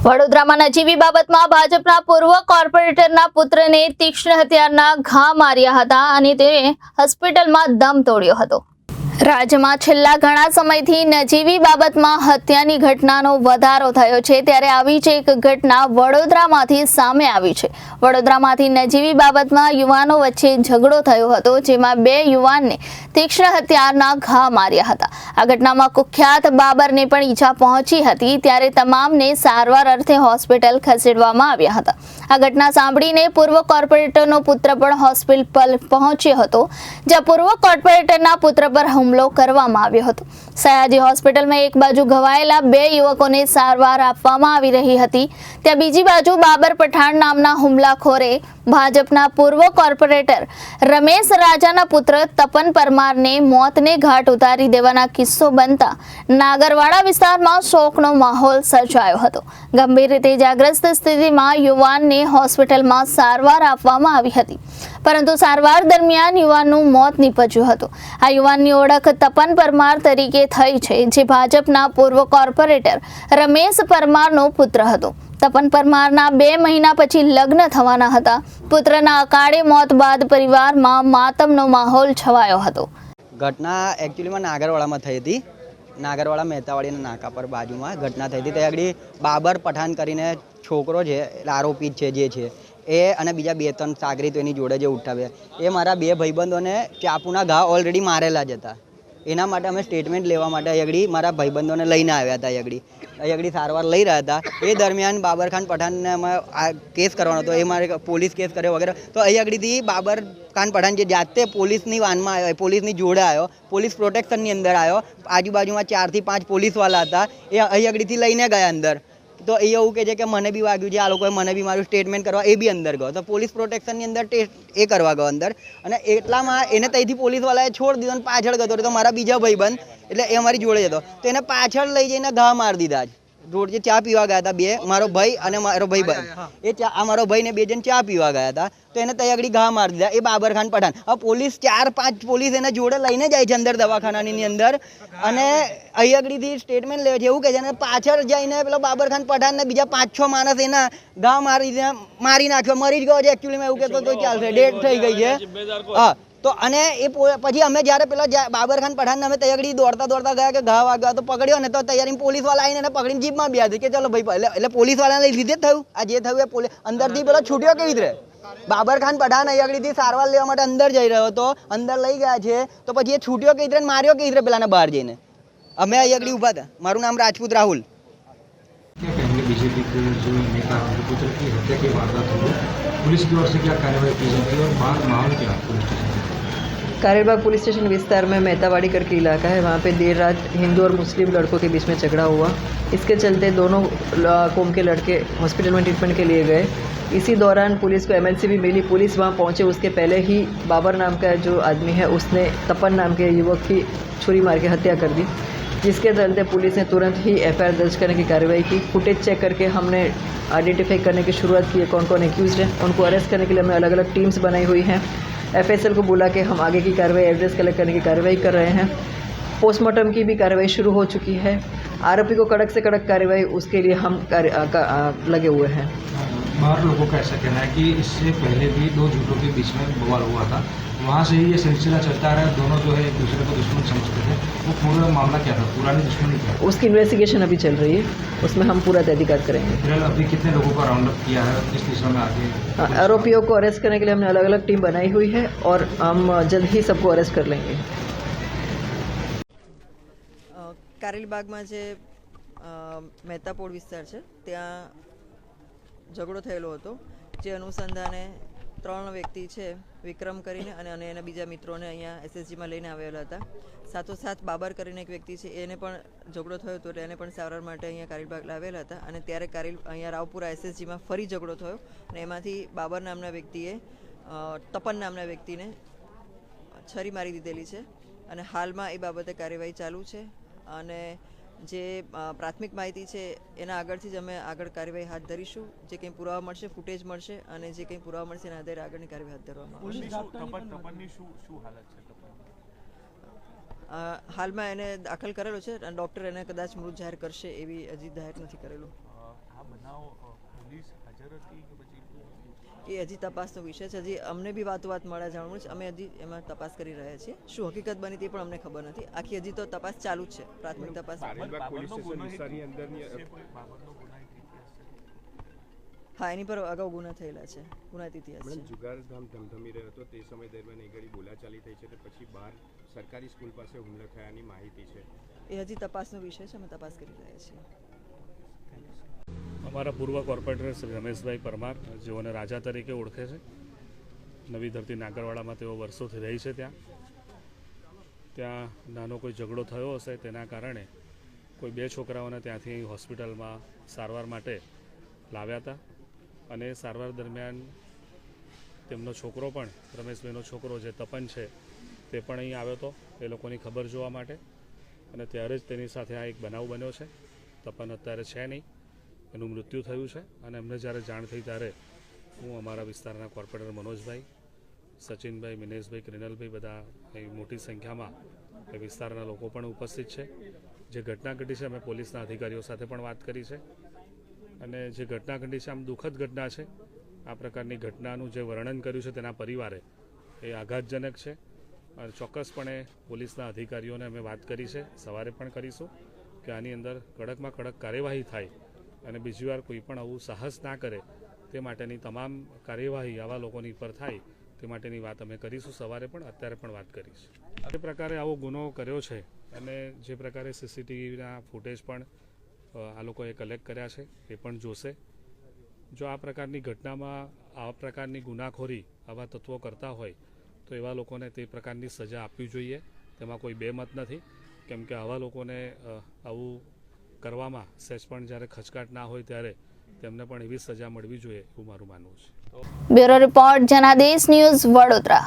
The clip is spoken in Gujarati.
વડોદરામાં નજીવી બાબતમાં ભાજપના પૂર્વ કોર્પોરેટરના પુત્રને તીક્ષ્ણ હથિયારના ઘા માર્યા હતા અને તે હોસ્પિટલમાં દમ તોડ્યો હતો। રાજ્યમાં છેલ્લા ઘણા સમયથી નજીવી બાબતમાં હત્યાની ઘટનાનો વધારો થયો છે, ત્યારે આવી જ એક ઘટના વડોદરામાંથી સામે આવી છે। વડોદરામાંથી નજીવી બાબતમાં યુવાનો વચ્ચે ઝઘડો થયો હતો, જેમાં બે યુવાનને તીક્ષ્ણ હથિયારના ઘા માર્યા હતા। આ ઘટનામાં કુખ્યાત બાબરને પણ ઈજા પહોંચી હતી, ત્યારે તમામને સારવાર અર્થે હોસ્પિટલ ખસેડવામાં આવ્યા હતા। આ ઘટના સાંભળીને પૂર્વ કોર્પોરેટરનો પુત્ર પણ હોસ્પિટલ પહોંચ્યો હતો, જ્યાં પૂર્વ કોર્પોરેટરના પુત્ર પર હુમલો કરવામાં આવ્યો હતો। સયાજી હોસ્પિટલમાં એક બાજુ ઘવાયેલા બે યુવકોને સારવાર આપવામાં આવી રહી હતી, ત્યાં બીજી બાજુ બાબર પઠાણ નામના હુમલાખોરે ભાજપના પૂર્વ કોર્પોરેટર રમેશ રાજાના પુત્ર તપન પરમારને મોતને ઘાટ ઉતારી દેવાના કિસ્સો બનતા નાગરવાડા વિસ્તારમાં શોકનો માહોલ સર્જાયો હતો। ગંભીર રીતે ઇજાગ્રસ્ત સ્થિતિમાં યુવાનને હોસ્પિટલમાં સારવાર આપવામાં આવી હતી, પરંતુ સારવાર દરમિયાન યુવાનનું મોત નીપજ્યું હતું। આ યુવાનની ઓળખ તપન પરમાર તરીકે થઈ છે, જે ભાજપના પૂર્વ કોર્પોરેટર રમેશ પરમારનો પુત્ર હતો। તપન પરમારના 2 મહિના પછી લગ્ન થવાના હતા। પુત્રના અકાળે મોત બાદ પરિવારમાં માતમનો માહોલ છવાયો હતો। ઘટના એકચ્યુઅલીમાં નાગરવાડામાં થઈ હતી। નાગરવાડા મહેતાવાડીના નાકા પર બાજુમાં ઘટના થઈ હતી। ત્યાં આગળ બાબર પઠાણ કરીને છોકરો છે, આરોપી છે જે છે એ, અને બીજા 2-3 સાગરીતો એની જોડે જે ઉઠાવ્યા, એ મારા 2 ભાઈબંધોને ચાકુના ઘા ઓલરેડી મારેલા જ હતા। એના માટે અમે સ્ટેટમેન્ટ લેવા માટે આગળ મારા ભાઈબંધોને લઈને આવ્યા હતા। આગળ સારવાર લઈ રહ્યા હતા। એ દરમિયાન બાબર ખાન પઠાણને અમે કેસ કરવાનો હતો, એ મારે પોલીસ કેસ કર્યો વગેરે। તો અહીં આગળથી બાબર ખાન પઠાણ જે જાતે પોલીસની વાનમાં આવ્યો, પોલીસની જોડે આવ્યો, પોલીસ પ્રોટેક્શનની અંદર આવ્યો। આજુબાજુમાં 4 થી 5 પોલીસવાળા હતા, એ અહીં આગળથી લઈને ગયા અંદર। તો એ એવું કહે છે કે મને બી વાગ્યું છે, આ લોકોએ મને બી મારું સ્ટેટમેન્ટ કરવા એ બી અંદર ગયો। તો પોલીસ પ્રોટેક્શનની અંદર એ કરવા ગયો અંદર, અને એટલામાં એને ત્યાંથી પોલીસવાળાએ છોડી દીધો અને પાછળ ગયો। તો મારા બીજા ભાઈબંધ, એટલે એ અમારી જોડે હતો, તો એને પાછળ લઈ જઈને ઘા મારી દીધા જ। રોડ જે ચા પીવા ગયા હતા 2, મારો ભાઈ અને મારો ભાઈબંધ, એ આ મારો ભાઈ ને 2 જણ ચા પીવા ગયા હતા, તો એને ત્યાં આગળ ઘા મારી દીધા, એ બાબર ખાન પઠાણ। હવે પોલીસ 4-5 પોલીસ એને જોડે લઈને જાય છે અંદર દવાખાનાની અંદર, અને અહીં આગળથી સ્ટેટમેન્ટ લે છે, એવું કહે છે, અને પાછળ જઈને પેલો બાબર ખાન પઠાણ ને બીજા 5-6 માણસ એના ઘા મારી નાખ્યો, મરી જ ગયો છે એકચ્યુઅલીમાં, એવું કહેતો તો ચાલશે, ડેડ થઈ ગઈ છે। હા, તો અને એ પછી અમે જ્યારે પેલા બાબર ખાન પઠાણને અમે તૈયારી દોડતા ગયા કે ઘા વાગ્યા, તો પકડ્યો ને, તો તૈયારી પોલીસવાળા આવીને એને પકડીને જીપમાં બેસી કે ચલો ભાઈ, એટલે પોલીસવાળાને લીધે જ થયું આ જે થયું। એ પોલીસ અંદરથી પેલો છૂટ્યો કેવી રીતે? બાબર ખાન પઠાણ અહીંયાથી સારવાર લેવા માટે અંદર જઈ રહ્યો હતો, અંદર લઈ ગયા છે, તો પછી એ છૂટ્યો કેવી રીતે, માર્યો કેવી રીતે પેલાને બહાર જઈને? અમે અહીંયા ઊભા હતા। મારું નામ રાજપૂત રાहुल। बीजेपी के जो नेता हैं, पुत्र की हत्या की वारदात हुई, पुलिस की ओर से क्या कार्रवाई की जाती है और बाद माहौल क्या पुलिस स्टेशन? कारेलबाग पुलिस स्टेशन विस्तार में मेहतावाड़ी करके इलाका है, वहाँ पे देर रात हिंदू और मुस्लिम लड़कों के बीच में झगड़ा हुआ। इसके चलते दोनों कौम के लड़के हॉस्पिटल में ट्रीटमेंट के लिए गए। इसी दौरान पुलिस को एमएलसी भी मिली। पुलिस वहाँ पहुँचे, उसके पहले ही बाबर नाम का जो आदमी है उसने तपन नाम के युवक की छुरी मार के हत्या कर दी, जिसके चलते पुलिस ने तुरंत ही एफआईआर दर्ज करने की कार्रवाई की। फुटेज चेक करके हमने आइडेंटिफाई करने की शुरुआत की है कौन कौन एक्यूज है। उनको अरेस्ट करने के लिए हमने अलग अलग टीम्स बनाई हुई हैं। एफएसएल को बुला के हम आगे की कार्रवाई, एविडेंस कलेक्ट करने की कार्रवाई कर रहे हैं। पोस्टमार्टम की भी कार्रवाई शुरू हो चुकी है। आरोपी को कड़क से कड़क कार्रवाई, उसके लिए हम लगे हुए हैं। बाहर लोगों का ऐसा कहना है कि इससे पहले भी 2 झूठों के बीच में बवाल हुआ था, वहाँ से ही ये सिलसिला चलता रहा। दोनों जो है एक दूसरे को दुश्मन समझते थे। वो पूरा मामला क्या था, पुरानी दुश्मनी क्या? उसकी इन्वेस्टिगेशन अभी चल रही है, उसमें हम पूरा तहकीकात करेंगे। फिलहाल अभी कितने लोगों का राउंड अप किया है, किस दिशा में आगे? आरोपियों को अरेस्ट करने के लिए हमने अलग अलग टीम बनाई हुई है और हम जल्द ही सबको अरेस्ट कर लेंगे। કારેલબાગમાં જે મહેતાપોળ વિસ્તાર છે ત્યાં ઝઘડો થયેલો હતો, જે અનુસંધાને 3 વ્યક્તિ છે, વિક્રમ કરીને અને એના બીજા મિત્રોને અહીંયા એસએસજીમાં લઈને આવેલા હતા। સાથોસાથ બાબર કરીને એક વ્યક્તિ છે, એને પણ ઝઘડો થયો હતો, એટલે એને પણ સારવાર માટે અહીંયા કારેલબાગ લાવેલા હતા। અને ત્યારે અહીંયા રાવપુરા એસએસજીમાં ફરી ઝઘડો થયો, અને એમાંથી બાબર નામના વ્યક્તિએ તપન નામના વ્યક્તિને છરી મારી દીધેલી છે, અને હાલમાં એ બાબતે કાર્યવાહી ચાલુ છે। અને જે પ્રાથમિક માહિતી છે એના આગળથી જ અમે આગળ કાર્યવાહી હાથ ધરીશું। જે કંઈ પુરાવા મળશે, ફૂટેજ મળશે, અને જે કંઈ પુરાવા મળશે એના આધારે આગળની કાર્યવાહી હાથ ધરવામાં આવશે। હાલમાં એને દાખલ કરેલો છે, અને ડૉક્ટર એને કદાચ મૃત જાહેર કરશે એવી હજી જાહેર નથી કરેલું। એ હજી તપાસનો વિષય છે. હજી અમને બી વાત મળ્યા જાણવું છે. અમે હજી એમાં તપાસ કરી રહ્યા છીએ. શું હકીકત બની તે પણ અમને ખબર નથી. આખી હજી તો તપાસ ચાલુ જ છે, પ્રાથમિક તપાસ. હા, એની પર અગાઉ ગુના થયેલા છે, ગુનાહિત ઇતિહાસ છે. જુગારધામ ધમધમી રહ્યો હતો તે સમય દરમિયાન એક ઘડી બોલાચાલી થઈ છે અને પછી બહાર સરકારી સ્કૂલ પાસે હુમલો થયાની માહિતી છે. એ હજી તપાસનો વિષય છે, અમે તપાસ કરી રહ્યા છીએ. અમારા પૂર્વ કોર્પોરેટર શ્રી રમેશભાઈ પરમાર, જેઓને રાજા તરીકે ઓળખે છે, નવી ધરતી નાગરવાડામાં તેઓ વર્ષોથી રહી છે. ત્યાં નાનો કોઈ ઝઘડો થયો હશે, તેના કારણે કોઈ બે છોકરાઓને ત્યાંથી હોસ્પિટલમાં સારવાર માટે લાવ્યા હતા અને સારવાર દરમિયાન તેમનો છોકરો પણ, રમેશભાઈનો છોકરો જે તપન છે, તે પણ અહીં આવ્યો હતો એ લોકોની ખબર જોવા માટે અને ત્યારે જ તેની સાથે આ એક બનાવ બન્યો છે. તપન અત્યારે છે નહીં, એનું મૃત્યુ થયું છે અને અમને જ્યારે જાણ થઈ ત્યારે હું અમારા વિસ્તારના કોર્પોરેટર મનોજભાઈ, સચિનભાઈ, મિનેશભાઈ, ક્રિનલભાઈ બધા અહીં મોટી સંખ્યામાં એ વિસ્તારના લોકો પણ ઉપસ્થિત છે. જે ઘટના ઘટી છે અમે પોલીસના અધિકારીઓ સાથે પણ વાત કરી છે અને જે ઘટના ઘટી છે આમ દુઃખદ ઘટના છે. આ પ્રકારની ઘટનાનું જે વર્ણન કર્યું છે તેના પરિવારે એ આઘાતજનક છે અને ચોક્કસપણે પોલીસના અધિકારીઓને અમે વાત કરી છે, સવારે પણ કરીશું કે આની અંદર કડકમાં કડક કાર્યવાહી થાય અને બીજી વાર કોઈ પણ આવું સાહસ ના કરે તે માટેની તમામ કાર્યવાહી આવા લોકોની પર થાય તે માટેની વાત અમે કરીશું. સવારે પણ અત્યારે પણ વાત કરીશું. જે પ્રકારે આવો ગુનો કર્યો છે અને જે પ્રકારે સીસીટીવીના ફૂટેજ પણ આ લોકોએ કલેક્ટ કર્યા છે એ પણ જોશે. જો આ પ્રકારની ઘટનામાં આ પ્રકારની ગુનાખોરી આવા તત્વો કરતા હોય તો એવા લોકોને તે પ્રકારની સજા આપવી જોઈએ. તેમાં કોઈ બેમત નથી, કેમ કે આવા લોકોને આવું કરવામાં સહેજ પણ જ્યારે ખચકાટ ના હોય ત્યારે તેમને પણ એવી સજા મળવી જોઈએ એવું મારું માનવું છે. Bureau report Janadesh news, Vadodara.